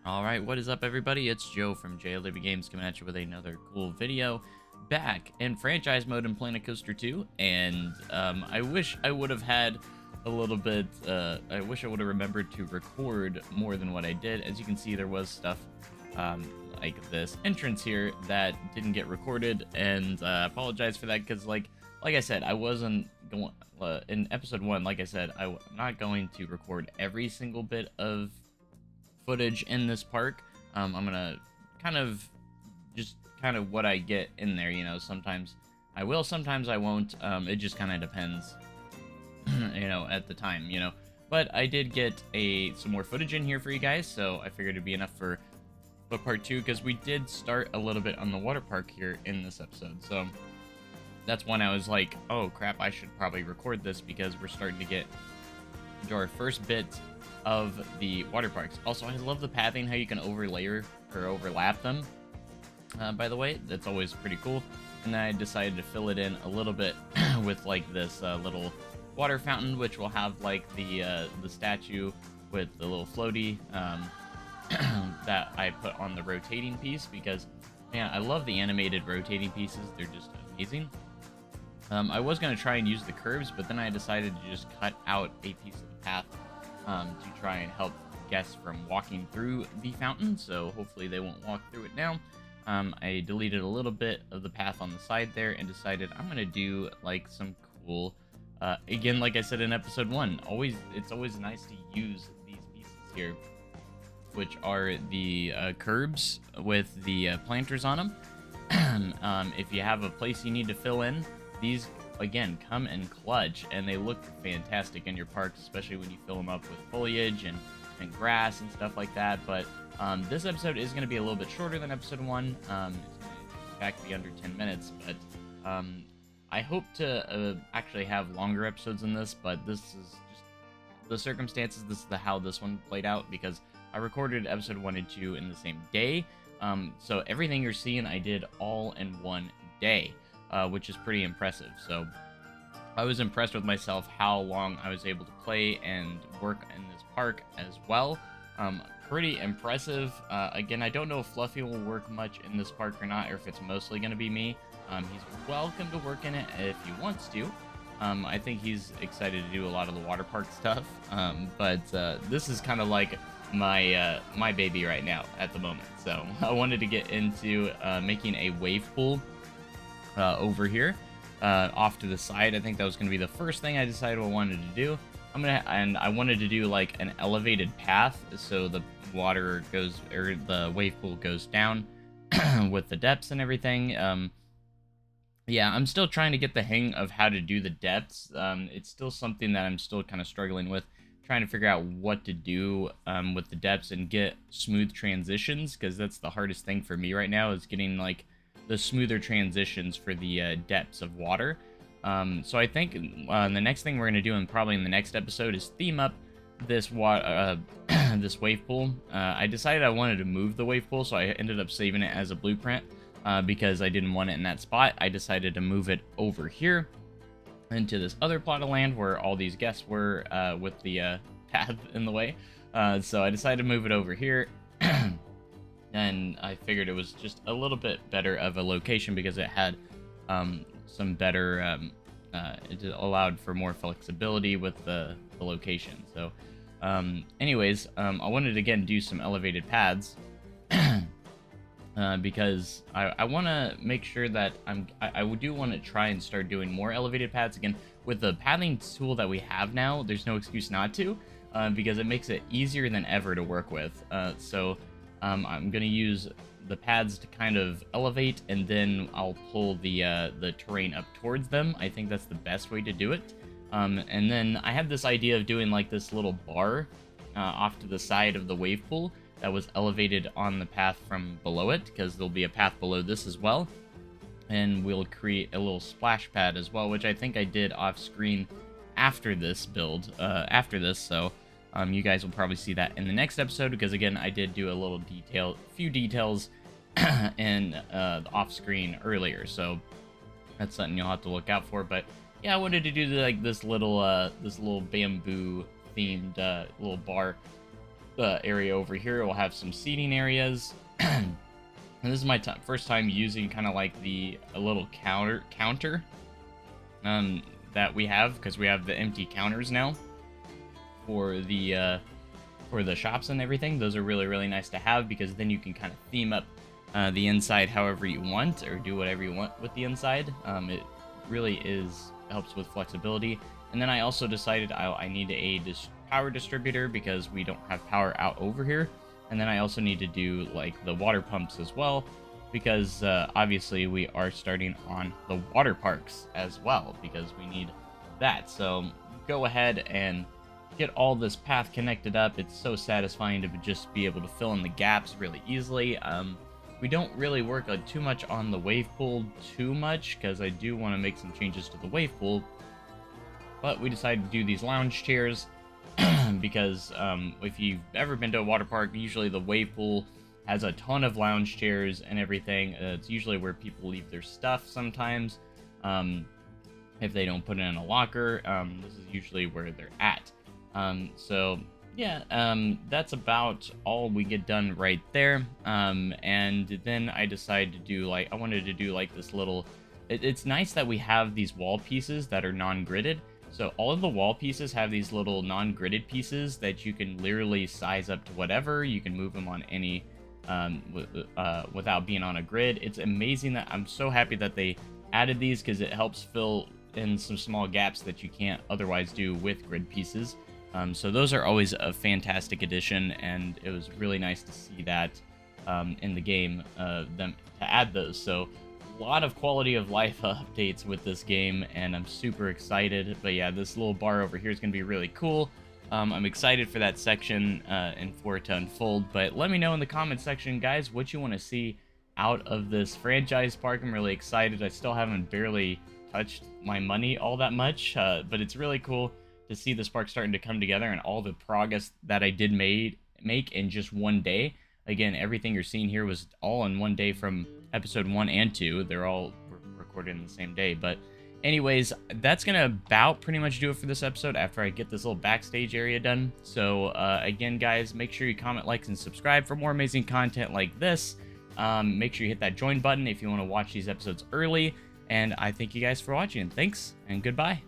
Alright, what is up everybody? It's Joe from JLW Games coming at you with another cool video. Back in franchise mode in Planet Coaster 2, and I wish I would have had a little bit, I wish I would have remembered to record more than what I did. As you can see, there was stuff like this entrance here that didn't get recorded, and I apologize for that because like I said, I wasn't going, in episode 1, like I said, I'm not going to record every single bit of footage in this park. I'm gonna kind of what I get in there, you know. Sometimes I will, sometimes I won't. It just kind of depends, you know, at the time, you know. But I did get some more footage in here for you guys, so I figured it'd be enough for part 2, because we did start a little bit on the water park here in this episode. So that's when I was like, oh crap, I should probably record this because we're starting to get to our first bit of the water parks. Also, I love the pathing, how you can overlap them. By the way, that's always pretty cool. And then I decided to fill it in a little bit with like this little water fountain, which will have like the statue with the little floaty that I put on the rotating piece, because man, I love the animated rotating pieces. They're just amazing. I was going to try and use the curbs, but then I decided to just cut out a piece of the path to try and help guests from walking through the fountain, so hopefully they won't walk through it now. I deleted a little bit of the path on the side there and decided I'm going to do like some cool, again, like I said in episode 1, it's always nice to use these pieces here, which are the curbs with the planters on them. If you have a place you need to fill in, these again come in clutch, and they look fantastic in your parks, especially when you fill them up with foliage and grass and stuff like that. But this episode is going to be a little bit shorter than episode 1. It's going to in fact be under 10 minutes, but I hope to actually have longer episodes than this, but this is just the circumstances. This is how this one played out, because I recorded episode 1 and 2 in the same day. So everything you're seeing I did all in one day, which is pretty impressive. So I was impressed with myself how long I was able to play and work in this park as well. Pretty impressive. Again, I don't know if Fluffy will work much in this park or not, or if it's mostly going to be me. He's welcome to work in it if he wants to. I think he's excited to do a lot of the water park stuff. But this is kind of like my baby right now at the moment. So I wanted to get into making a wave pool over here, off to the side. I think that was going to be the first thing I decided I wanted to do. And I wanted to do like an elevated path, so the water goes, or the wave pool goes down with the depths and everything. Yeah, I'm still trying to get the hang of how to do the depths. It's still something that I'm still kind of struggling with, trying to figure out what to do with the depths and get smooth transitions, because that's the hardest thing for me right now, is getting like the smoother transitions for the depths of water. So I think the next thing we're going to do, and probably in the next episode, is theme up this this wave pool. I decided I wanted to move the wave pool, so I ended up saving it as a blueprint because I didn't want it in that spot. I decided to move it over here into this other plot of land where all these guests were with the path in the way. So I decided to move it over here. And I figured it was just a little bit better of a location because it had some better, it allowed for more flexibility with the location. So anyways, I wanted to again do some elevated paths because I want to make sure that I do want to try and start doing more elevated paths again. With the pathing tool that we have now, there's no excuse not to, because it makes it easier than ever to work with. So I'm going to use the pads to kind of elevate, and then I'll pull the terrain up towards them. I think that's the best way to do it. And then I had this idea of doing like this little bar off to the side of the wave pool that was elevated on the path from below it, because there'll be a path below this as well. And we'll create a little splash pad as well, which I think I did off screen after this build, so you guys will probably see that in the next episode, because again, I did do a few details in off screen earlier, so that's something you'll have to look out for. But yeah, I wanted to do like this little bamboo themed little bar area over here will have some seating areas. And this is my first time using kind of like a little counter that we have, because we have the empty counters now for the shops and everything. Those are really nice to have, because then you can kind of theme up the inside however you want, or do whatever you want with the inside. It really helps with flexibility. And then I also decided I need a power distributor, because we don't have power out over here. And then I also need to do like the water pumps as well, because obviously we are starting on the water parks as well, because we need that. So go ahead and get all this path connected up. It's so satisfying to just be able to fill in the gaps really easily. We don't really work too much on the wave pool too much, because I do want to make some changes to the wave pool. But we decided to do these lounge chairs because if you've ever been to a water park, usually the wave pool has a ton of lounge chairs and everything. It's usually where people leave their stuff sometimes. If they don't put it in a locker, this is usually where they're at. So yeah, that's about all we get done right there. And then I decided to do I wanted to do like this little, it's nice that we have these wall pieces that are non-gridded. So all of the wall pieces have these little non-gridded pieces that you can literally size up to whatever. You can move them on any, without being on a grid. It's amazing that I'm so happy that they added these, because it helps fill in some small gaps that you can't otherwise do with grid pieces. So those are always a fantastic addition, and it was really nice to see that in the game, them to add those. So a lot of quality of life updates with this game, and I'm super excited. But yeah, this little bar over here is going to be really cool. I'm excited for that section and for it to unfold. But let me know in the comment section, guys, what you want to see out of this franchise park. I'm really excited. I still haven't barely touched my money all that much, but it's really cool to see this park starting to come together, and all the progress that I did make in just one day. Again, everything you're seeing here was all in one day from episode 1 and 2. They're all recorded in the same day. But anyways, that's gonna about pretty much do it for this episode after I get this little backstage area done. So again, guys, make sure you comment, like, and subscribe for more amazing content like this. Make sure you hit that join button if you want to watch these episodes early. And I thank you guys for watching. Thanks, and goodbye.